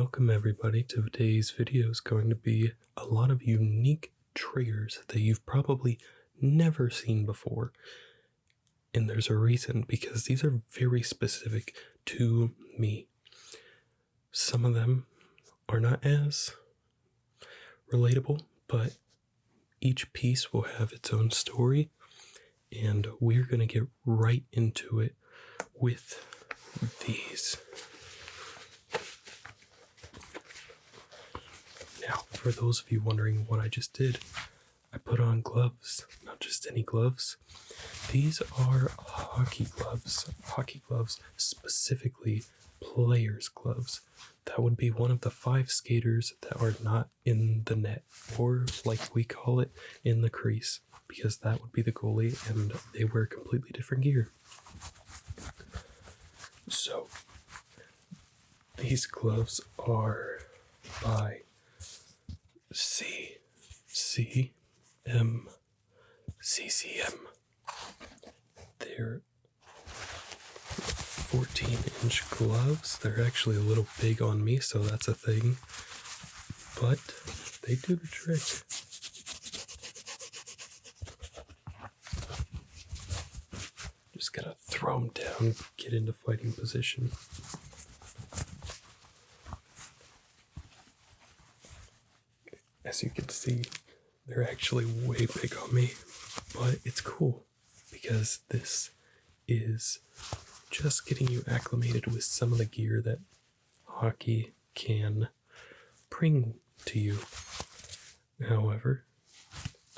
Welcome everybody to today's video. Is going to be a lot of unique triggers that you've probably never seen before. And there's a reason, because these are very specific to me. Some of them are not as relatable, but each piece will have its own story, and we're going to get right into it with these. Now, for those of you wondering what I just did, I put on gloves, not just any gloves. These are hockey gloves, specifically players' gloves. That would be one of the 5 skaters that are not in the net, or like we call it, in the crease, because that would be the goalie, and they wear completely different gear. So, these gloves are by CCM. They're 14-inch gloves. They're actually a little big on me, so that's a thing. But they do the trick. Just gotta throw them down, get into fighting position. As you can see, they're actually way big on me, but it's cool because this is just getting you acclimated with some of the gear that hockey can bring to you. However,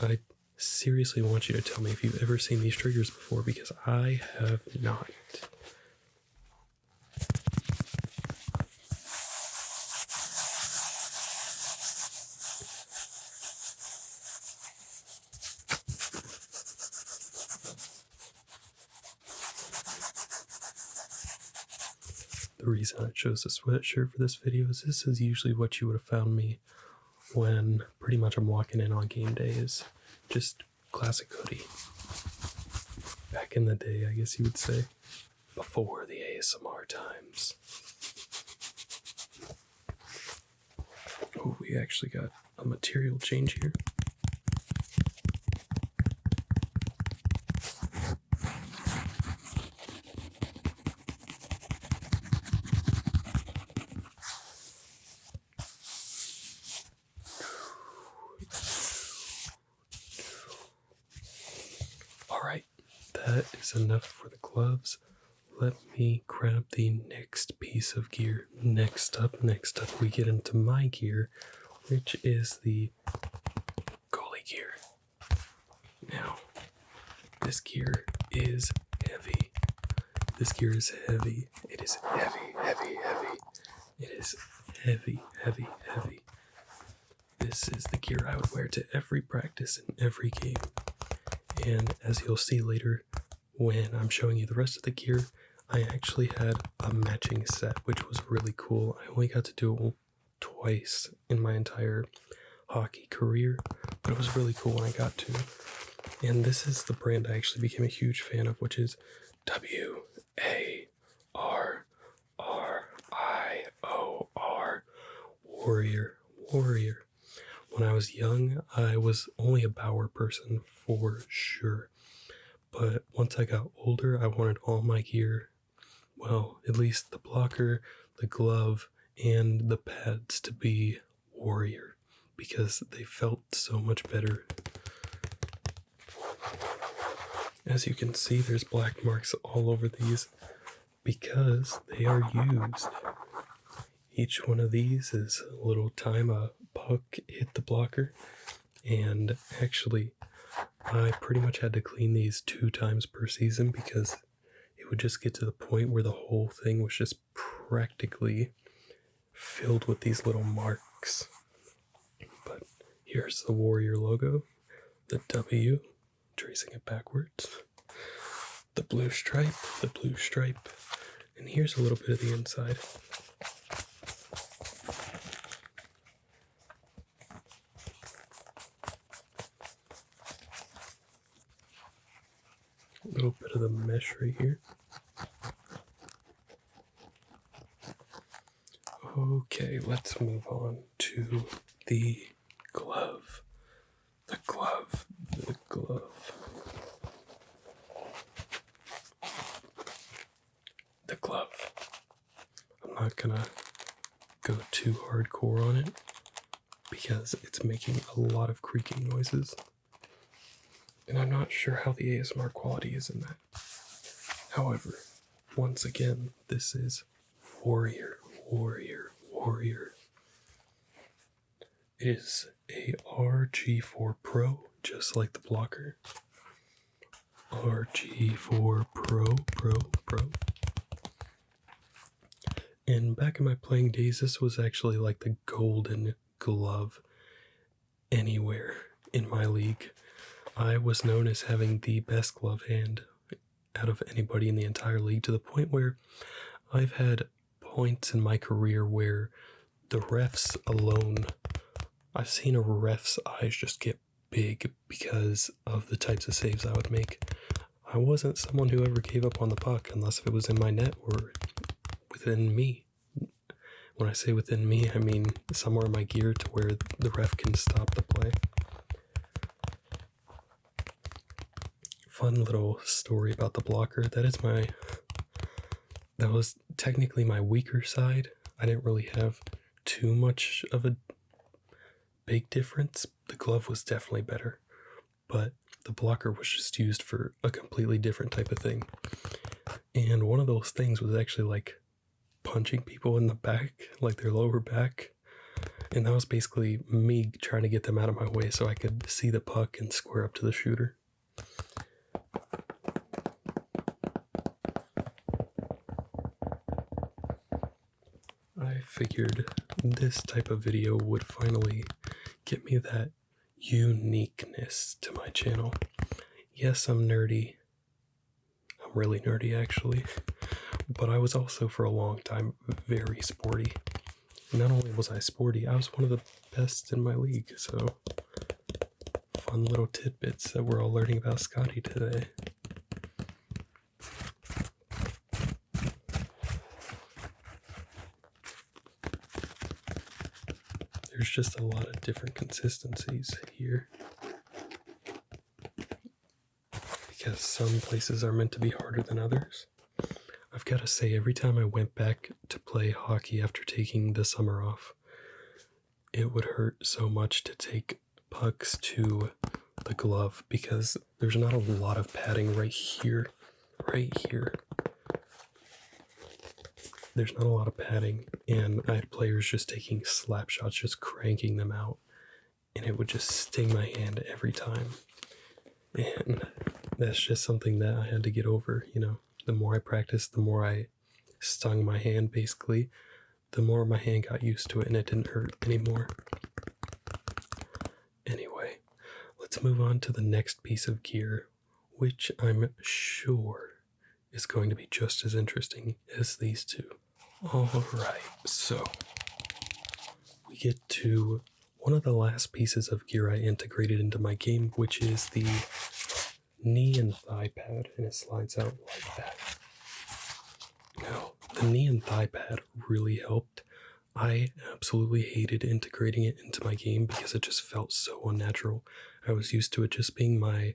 I seriously want you to tell me if you've ever seen these triggers before, because I have not. The reason I chose a sweatshirt for this video is this is usually what you would have found me when pretty much I'm walking in on game days. Just classic hoodie. Back in the day, I guess you would say. Before the ASMR times. Oh, we actually got a material change here. Alright, that is enough for the gloves. Let me grab the next piece of gear. Next up, we get into my gear, which is the goalie gear. Now, this gear is heavy. It is heavy. It is heavy. This is the gear I would wear to every practice and every game. And as you'll see later, when I'm showing you the rest of the gear, I actually had a matching set, which was really cool. I only got to do it twice in my entire hockey career, but it was really cool when I got to. And this is the brand I actually became a huge fan of, which is WARRIOR. Warrior. When I was young, I was only a Bauer person for sure. But once I got older, I wanted all my gear, well, at least the blocker, the glove, and the pads to be Warrior, because they felt so much better. As you can see, there's black marks all over these because they are used. Each one of these is a little time a puck hit the blocker, and actually I pretty much had to clean these 2 times per season because it would just get to the point where the whole thing was just practically filled with these little marks. But here's the Warrior logo, the W, tracing it backwards, the blue stripe, and here's a little bit of the inside. A little bit of the mesh right here. Oh Okay, let's move on to the glove. The glove. The glove. The glove. I'm not gonna go too hardcore on it because it's making a lot of creaking noises. And I'm not sure how the ASMR quality is in that. However, once again, this is Warrior. It is a RG4 Pro, just like the blocker. RG4 Pro. And back in my playing days, this was actually like the golden glove anywhere in my league. I was known as having the best glove hand out of anybody in the entire league, to the point where I've had points in my career where the refs alone, I've seen a ref's eyes just get big because of the types of saves I would make. I wasn't someone who ever gave up on the puck unless it was in my net or within me. When I say within me, I mean somewhere in my gear to where the ref can stop the play. Fun little story about the blocker. That was technically my weaker side. I didn't really have too much of a big difference. The glove was definitely better, but the blocker was just used for a completely different type of thing. And one of those things was actually like punching people in the back, like their lower back. And that was basically me trying to get them out of my way so I could see the puck and square up to the shooter. I figured this type of video would finally get me that uniqueness to my channel. Yes, I'm nerdy. I'm really nerdy, actually. But I was also, for a long time, very sporty. Not only was I sporty, I was one of the best in my league, so fun little tidbits that we're all learning about Scotty today. There's just a lot of different consistencies here, because some places are meant to be harder than others. I've got to say, every time I went back to play hockey after taking the summer off, it would hurt so much to take pucks to the glove because there's not a lot of padding right here. There's not a lot of padding, and I had players just taking slap shots, just cranking them out, and it would just sting my hand every time. And that's just something that I had to get over, you know. The more I practiced, the more I stung my hand, basically. The more my hand got used to it, and it didn't hurt anymore. Anyway, let's move on to the next piece of gear, which I'm sure is going to be just as interesting as these two. Alright, so we get to one of the last pieces of gear I integrated into my game, which is the knee and thigh pad, and it slides out like that. Now, the knee and thigh pad really helped. I absolutely hated integrating it into my game because it just felt so unnatural. I was used to it just being my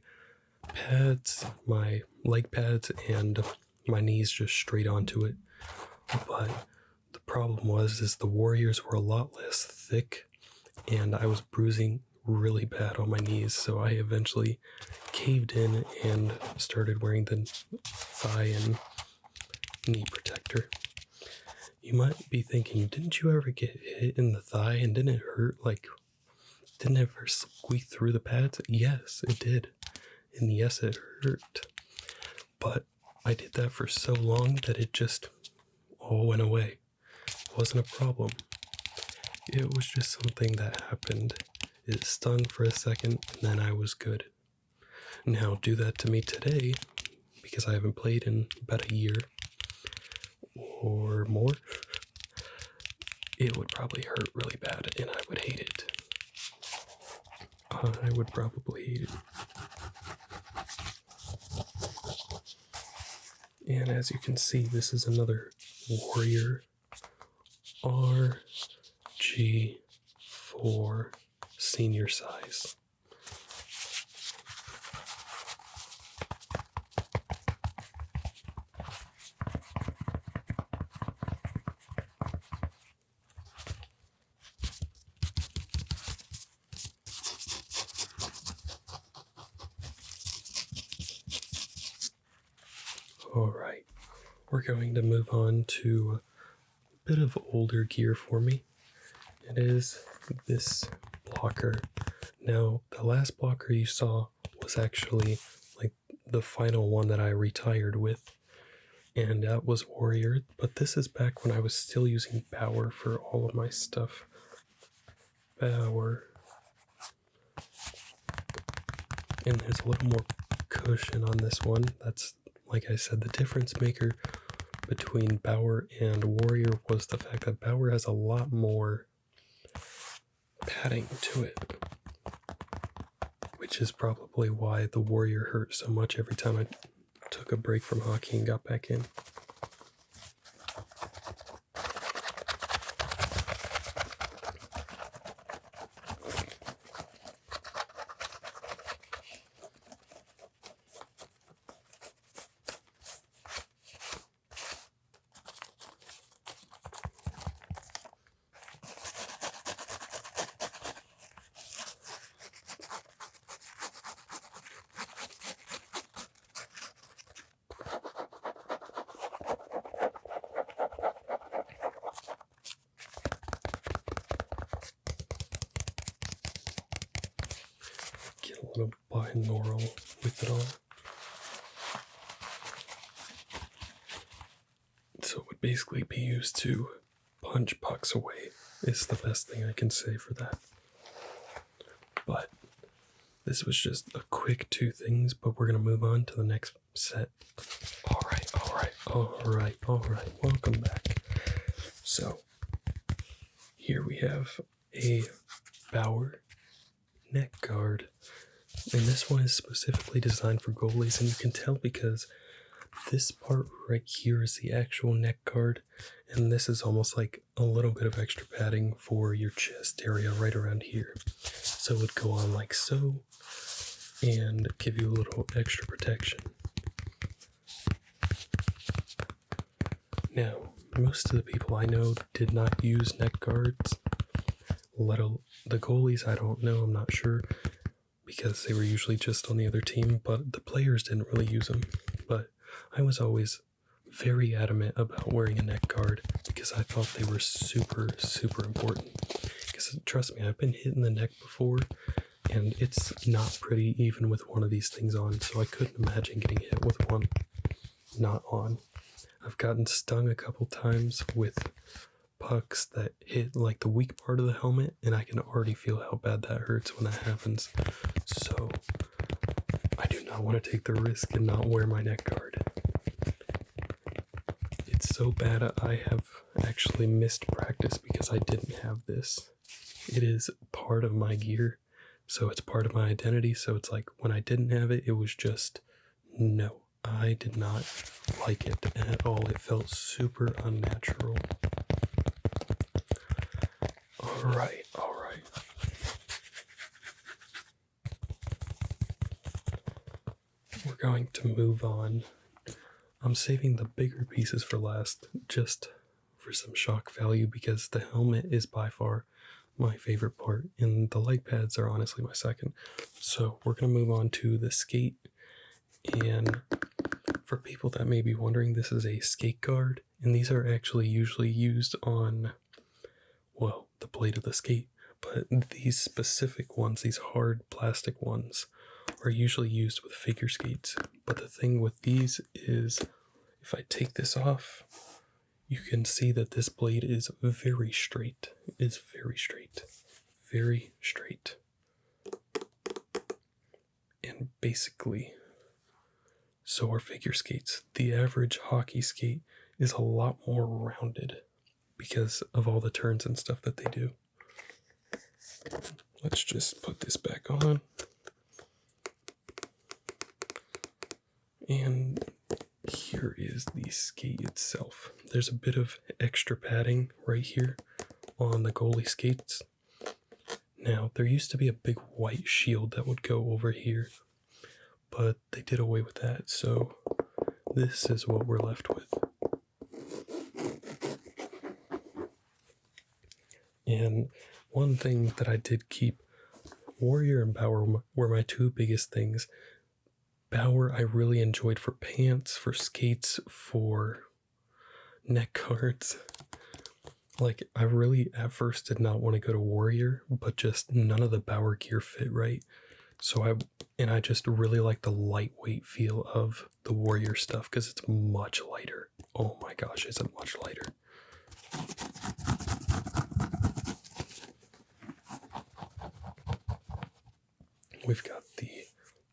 pads, my leg pads, and my knees just straight onto it. But the problem is the Warriors were a lot less thick, and I was bruising really bad on my knees, so I eventually caved in and started wearing the thigh and knee protector. You might be thinking, didn't you ever get hit in the thigh and didn't it hurt? Didn't it ever squeak through the pads? Yes, it did. And yes, it hurt. But I did that for so long that it just all went away. It wasn't a problem. It was just something that happened. It stung for a second, and then I was good. Now, do that to me today, because I haven't played in about a year or more, it would probably hurt really bad, and I would hate it. I would probably hate it. And as you can see, this is another Warrior RG4 senior size. Alright, we're going to move on to a bit of older gear for me. It is this blocker. Now, the last blocker you saw was actually like the final one that I retired with, and that was Warrior, but this is back when I was still using Power for all of my stuff. Power. And there's a little more cushion on this one. That's, like I said, the difference maker between Bower and Warrior was the fact that Bower has a lot more padding to it, which is probably why the Warrior hurt so much every time I took a break from hockey and got back in. Get a little binaural with it all. So it would basically be used to punch pucks away, is the best thing I can say for that. But this was just a quick 2 things, but we're going to move on to the next set. Alright, welcome back. So, here we have a Bower neck guard. And this one is specifically designed for goalies, and you can tell because this part right here is the actual neck guard, and this is almost like a little bit of extra padding for your chest area right around here. So it would go on like so, and give you a little extra protection. Now, most of the people I know did not use neck guards. The goalies, I don't know, I'm not sure, because they were usually just on the other team, but the players didn't really use them. But I was always very adamant about wearing a neck guard because I thought they were super, super important. Because trust me, I've been hit in the neck before, and it's not pretty even with one of these things on, so I couldn't imagine getting hit with one not on. I've gotten stung a couple times with pucks that hit like the weak part of the helmet, and I can already feel how bad that hurts when that happens. So I do not want to take the risk and not wear my neck guard. It's so bad I have actually missed practice because I didn't have this. It is part of my gear, so it's part of my identity. So it's like when I didn't have it, it was just no. I did not like it at all. It felt super unnatural. Alright. We're going to move on. I'm saving the bigger pieces for last, just for some shock value, because the helmet is by far my favorite part, and the leg pads are honestly my second. So we're going to move on to the skate, and for people that may be wondering, this is a skate guard, and these are actually usually used on, well, the blade of the skate, but these specific ones, these hard plastic ones, are usually used with figure skates. But the thing with these is, if I take this off, you can see that this blade is very straight. Very straight. And basically, so are figure skates. The average hockey skate is a lot more rounded because of all the turns and stuff that they do. Let's just put this back on. And here is the skate itself. There's a bit of extra padding right here on the goalie skates. Now, there used to be a big white shield that would go over here, but they did away with that, so this is what we're left with. And one thing that I did keep, Warrior and Bower were my two biggest things. Bower I really enjoyed for pants, for skates, for neck guards. Like, I really at first did not want to go to Warrior, but just none of the Bower gear fit right. So I just really like the lightweight feel of the Warrior stuff because it's much lighter. Oh my gosh, is it much lighter? We've got the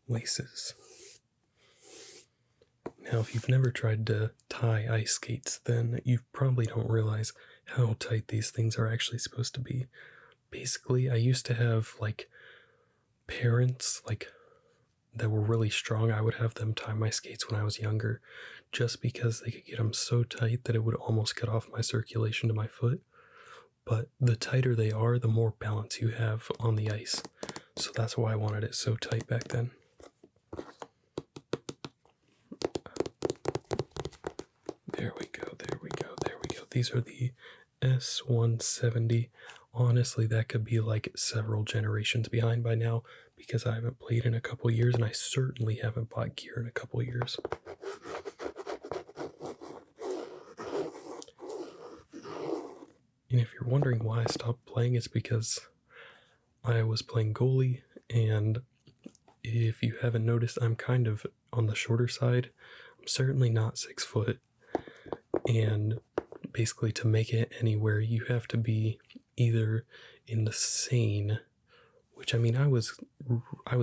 laces. Now, if you've never tried to tie ice skates, then you probably don't realize how tight these things are actually supposed to be. Basically, I used to have, like, parents, like, that were really strong. I would have them tie my skates when I was younger, just because they could get them so tight that it would almost cut off my circulation to my foot. But the tighter they are, the more balance you have on the ice. So that's why I wanted it so tight back then. There we go, there we go, there we go. These are the S170. Honestly, that could be like several generations behind by now because I haven't played in a couple years, and I certainly haven't bought gear in a couple years. And if you're wondering why I stopped playing, it's because I was playing goalie, and if you haven't noticed, I'm kind of on the shorter side. I'm certainly not 6 foot, and basically to make it anywhere, you have to be either in the sane, which I mean, I was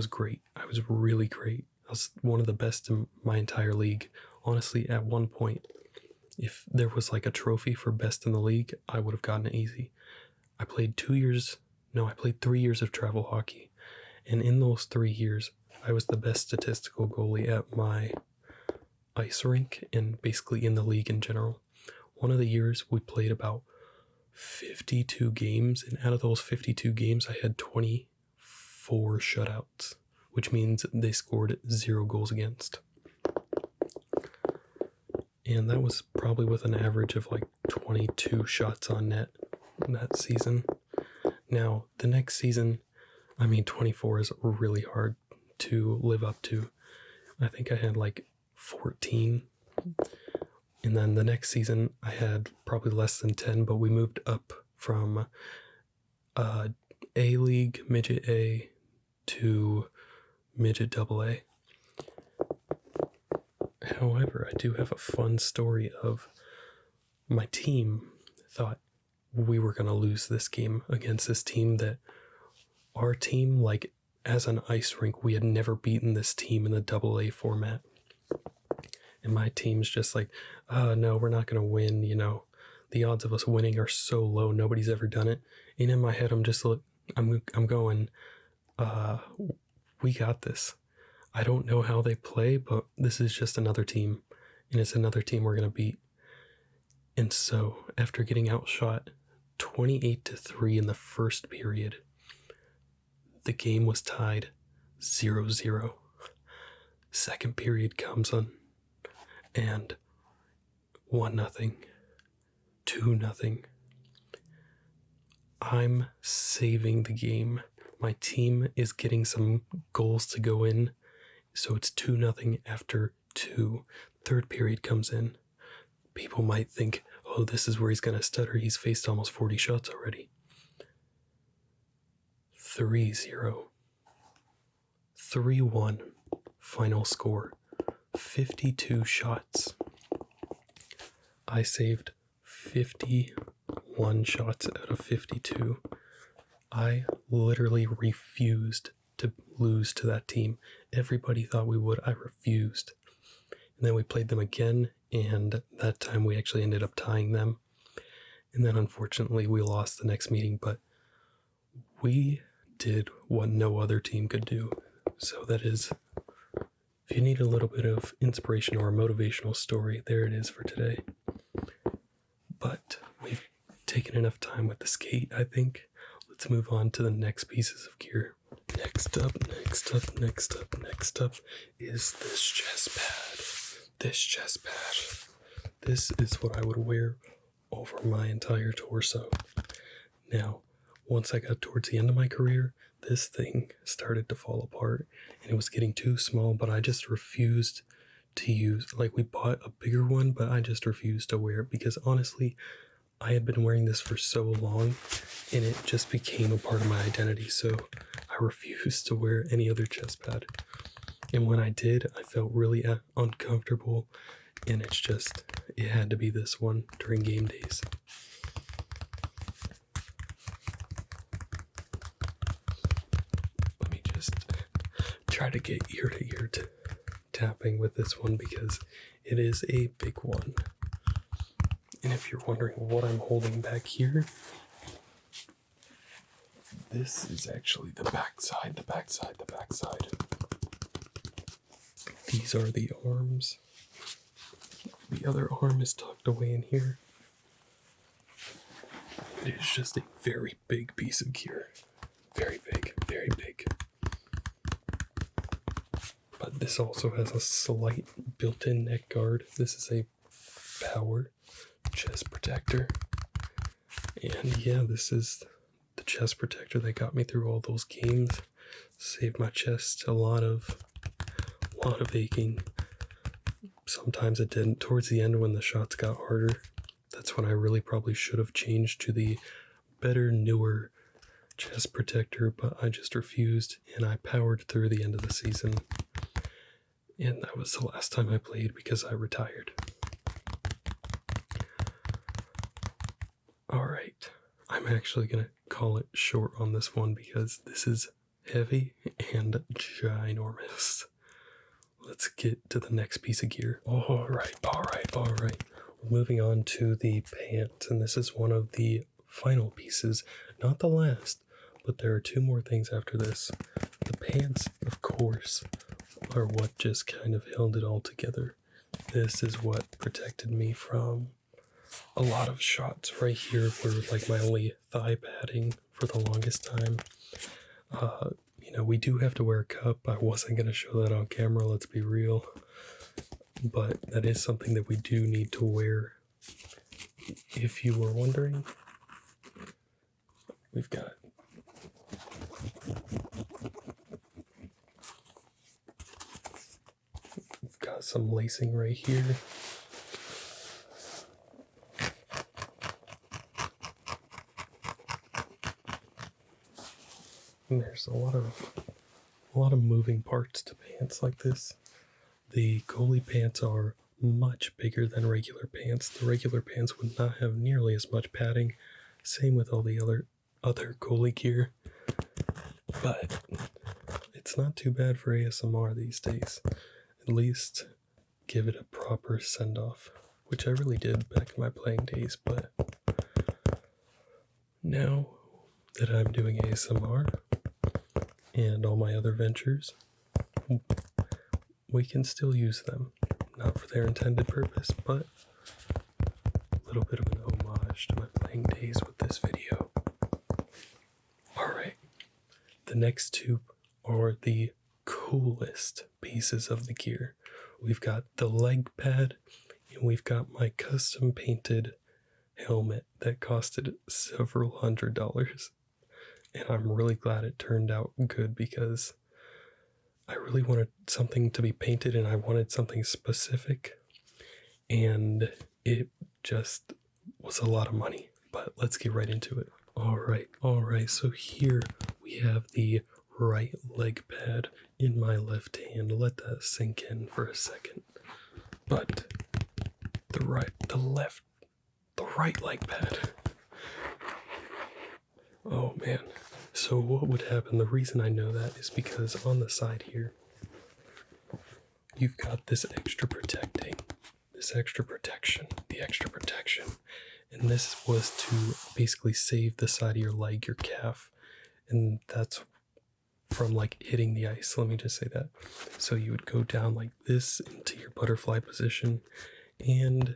great. I was really great. I was one of the best in my entire league. Honestly, at one point, if there was like a trophy for best in the league, I would have gotten it easy. I played 3 years of travel hockey. And in those 3 years, I was the best statistical goalie at my ice rink and basically in the league in general. One of the years we played about 52 games, and out of those 52 games, I had 24 shutouts, which means they scored 0 goals against. And that was probably with an average of like 22 shots on net that season. Now, the next season, 24 is really hard to live up to. I think I had like 14. And then the next season, I had probably less than 10, but we moved up from A-League, Midget A, to Midget AA. However, I do have a fun story of my team thought we were going to lose this game against this team that our team, like, as an ice rink, we had never beaten this team in the AA format. And my team's just like, no, we're not going to win, the odds of us winning are so low, nobody's ever done it. And in my head, I'm going, we got this. I don't know how they play, but this is just another team, and it's another team we're going to beat. And so, after getting outshot 28-3 in the first period, the game was tied 0-0. Second period comes on, and 1-0, 2-0. I'm saving the game. My team is getting some goals to go in, so it's 2-0 after 2. Third period comes in. People might think, oh, this is where he's going to stutter. He's faced almost 40 shots already. 3-0. 3-1. Final score. 52 shots. I saved 51 shots out of 52. I literally refused to lose to that team. Everybody thought we would. I refused. And then we played them again, and that time we actually ended up tying them. And then unfortunately we lost the next meeting, but we did what no other team could do. So that is If you need a little bit of inspiration or a motivational story, there it is for today. But we've taken enough time with the skate, I think. Let's move on to the next pieces of gear. Next up is this chest pad. This is what I would wear over my entire torso. Now, once I got towards the end of my career, this thing started to fall apart and it was getting too small, but I just refused to use, like, we bought a bigger one, but I just refused to wear it because honestly, I had been wearing this for so long and it just became a part of my identity. So I refused to wear any other chest pad. And when I did, I felt really uncomfortable, and it had to be this one during game days. Let me just try to get ear to ear tapping with this one because it is a big one. And if you're wondering what I'm holding back here, this is actually the backside. These are the arms. The other arm is tucked away in here. It is just a very big piece of gear. Very big. But this also has a slight built-in neck guard. This is a power chest protector. And yeah, this is the chest protector that got me through all those games. Saved my chest a lot of aching. Sometimes it didn't. Towards the end when the shots got harder, that's when I really probably should have changed to the better, newer chest protector, but I just refused and I powered through the end of the season. And that was the last time I played because I retired. Alright, I'm actually going to call it short on this one because this is heavy and ginormous. Let's get to the next piece of gear. Alright. We're moving on to the pants, and this is one of the final pieces. Not the last, but there are two more things after this. The pants, of course, are what just kind of held it all together. This is what protected me from a lot of shots. Right here were like my only thigh padding for the longest time. We do have to wear a cup. I wasn't going to show that on camera, let's be real. But that is something that we do need to wear. If you were wondering, we've got some lacing right here. And there's a lot of moving parts to pants like this. The goalie pants are much bigger than regular pants. The regular pants would not have nearly as much padding. Same with all the other goalie gear. But it's not too bad for ASMR these days. At least give it a proper send-off, which I really did back in my playing days, but now that I'm doing ASMR and all my other ventures, we can still use them. Not for their intended purpose, but a little bit of an homage to my playing days with this video. Alright, the next two are the coolest pieces of the gear. We've got the leg pad, and we've got my custom painted helmet that costed several $100s. And I'm really glad it turned out good because I really wanted something to be painted and I wanted something specific, and it just was a lot of money. But let's get right into it. Alright, so here we have the right leg pad in my left hand. Let that sink in for a second. But the right leg pad. Oh man. So what would happen, the reason I know that is because on the side here, you've got the extra protection. And this was to basically save the side of your leg, your calf. And that's from like hitting the ice. Let me just say that. So you would go down like this into your butterfly position, and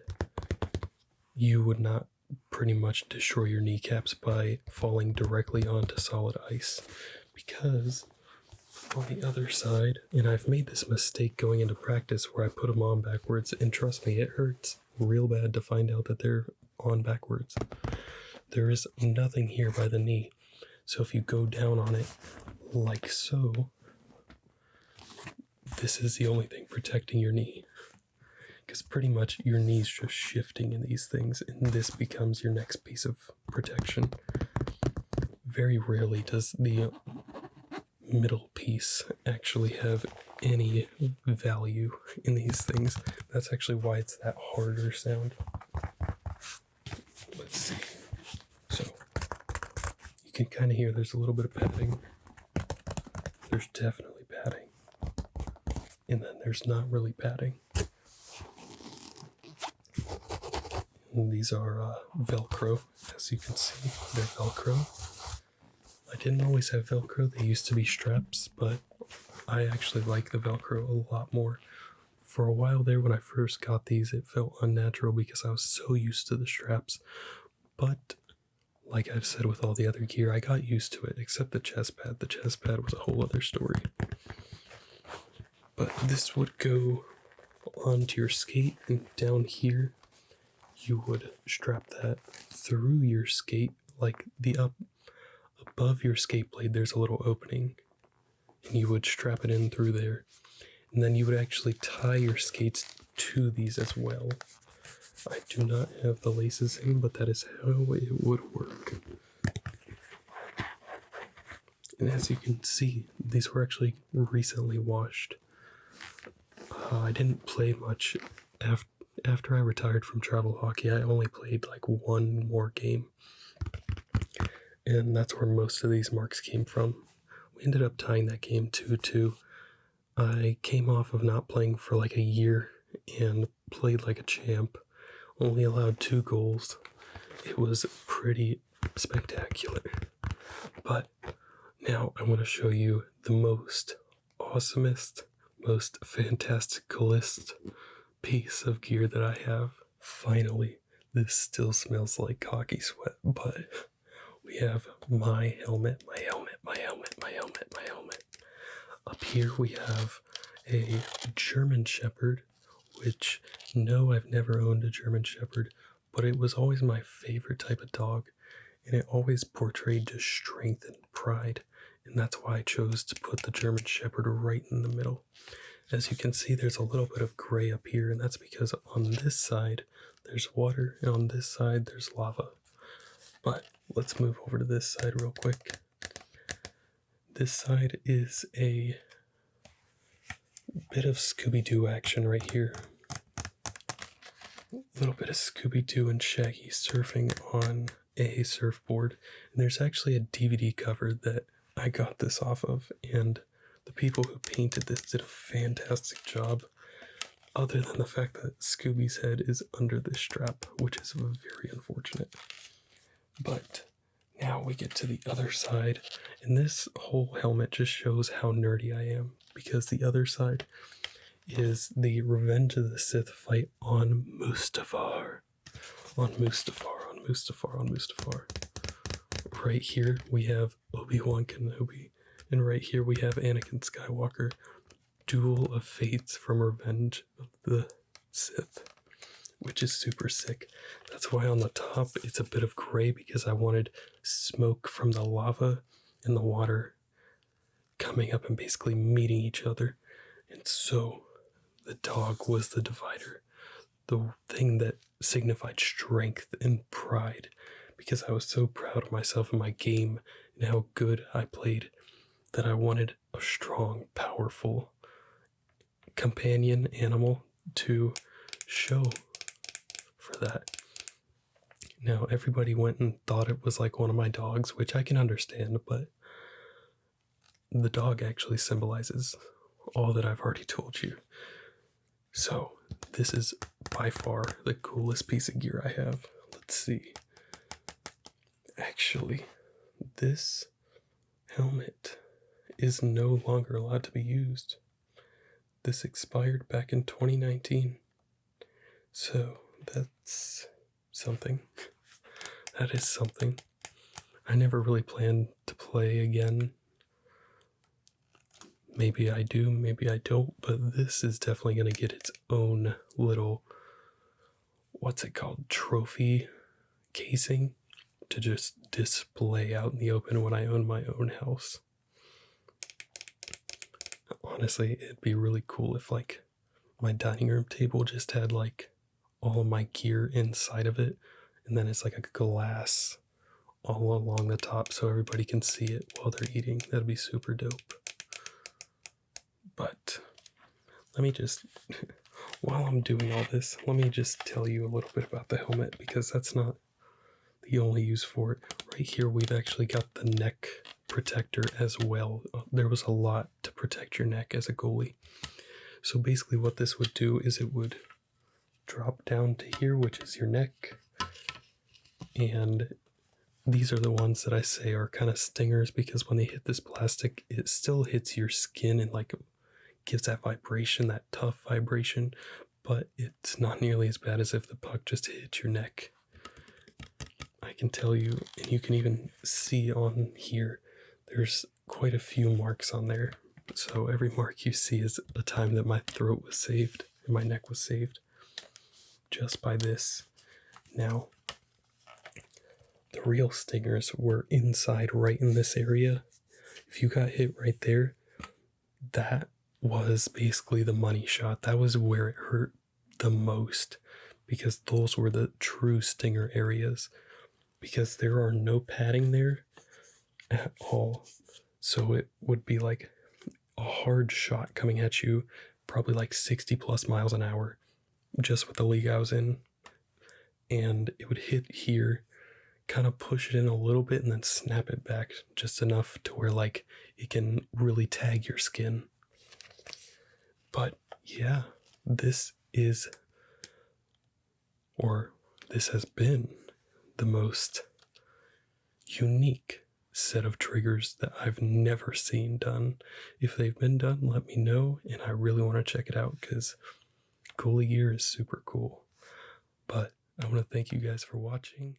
you would not pretty much destroy your kneecaps by falling directly onto solid ice, because on the other side, and I've made this mistake going into practice where I put them on backwards, and trust me, it hurts real bad to find out that they're on backwards. There is nothing here by the knee, so if you go down on it like so, this is the only thing protecting your knee, because pretty much your knee's just shifting in these things, and this becomes your next piece of protection. Very rarely does the middle piece actually have any value in these things. That's actually why it's that harder sound. Let's see. So you can kind of hear there's a little bit of padding. There's definitely padding. And then there's not really padding. And these are Velcro, as you can see. They're Velcro. I didn't always have Velcro. They used to be straps, but I actually like the Velcro a lot more. For a while there, when I first got these, it felt unnatural because I was so used to the straps. But like I've said with all the other gear, I got used to it, except the chest pad. The chest pad was a whole other story. But this would go onto your skate, and down here, you would strap that through your skate, like above your skate blade, there's a little opening, and you would strap it in through there. And then you would actually tie your skates to these as well. I do not have the laces in, but that is how it would work. And as you can see, these were actually recently washed. I didn't play much after I retired from travel hockey. I only played like one more game. And that's where most of these marks came from. We ended up tying that game 2-2. I came off of not playing for like a year and played like a champ. Only allowed 2 goals. It was pretty spectacular. But now I want to show you the most awesomest, most fantasticalist piece of gear that I have. Finally, this still smells like hockey sweat, but we have my helmet. Up here we have a German Shepherd, which, no, I've never owned a German Shepherd, but it was always my favorite type of dog, and it always portrayed just strength and pride, and that's why I chose to put the German Shepherd right in the middle. As you can see, there's a little bit of gray up here, and that's because on this side there's water, and on this side there's lava. But let's move over to this side real quick. This side is a bit of Scooby-Doo action right here. A little bit of Scooby-Doo and Shaggy surfing on a surfboard. And there's actually a DVD cover that I got this off of, and the people who painted this did a fantastic job, other than the fact that Scooby's head is under this strap, which is very unfortunate. But now we get to the other side, and this whole helmet just shows how nerdy I am, because the other side is the Revenge of the Sith fight on Mustafar. On Mustafar. Right here we have Obi-Wan Kenobi, and right here we have Anakin Skywalker. Duel of Fates from Revenge of the Sith, which is super sick. That's why on the top it's a bit of gray, because I wanted smoke from the lava and the water coming up and basically meeting each other. And so the dog was the divider, the thing that signified strength and pride, because I was so proud of myself and my game and how good I played that I wanted a strong, powerful companion animal to show for that. Now, everybody went and thought it was like one of my dogs, which I can understand, but the dog actually symbolizes all that I've already told you. So, this is by far the coolest piece of gear I have. Let's see. Actually, this helmet is no longer allowed to be used. This expired back in 2019. So that's something. That is something. I never really planned to play again. Maybe I do, maybe I don't, but this is definitely going to get its own little, what's it called, trophy casing to just display out in the open when I own my own house. Honestly, it'd be really cool if, like, my dining room table just had, like, all of my gear inside of it, and then it's like a glass all along the top so everybody can see it while they're eating. That'd be super dope. But let me just, while I'm doing all this, let me just tell you a little bit about the helmet, because that's not the only use for it. Right here, we've actually got the neck protector as well. There was a lot to protect your neck as a goalie. So basically what this would do is it would drop down to here, which is your neck. And these are the ones that I say are kind of stingers, because when they hit this plastic, it still hits your skin and like gives that vibration, that tough vibration, but it's not nearly as bad as if the puck just hit your neck. I can tell you, and you can even see on here, there's quite a few marks on there. So every mark you see is a time that my throat was saved and my neck was saved just by this. Now, the real stingers were inside right in this area. If you got hit right there, that was basically the money shot. That was where it hurt the most, because those were the true stinger areas, because there are no padding there at all. So it would be like a hard shot coming at you, probably like 60 plus miles an hour, just with the league I was in. And it would hit here, kind of push it in a little bit, and then snap it back just enough to where like it can really tag your skin. But yeah, this has been the most unique set of triggers that I've never seen done. If they've been done, let me know, and I really want to check it out, because goalie gear is super cool. But I want to thank you guys for watching.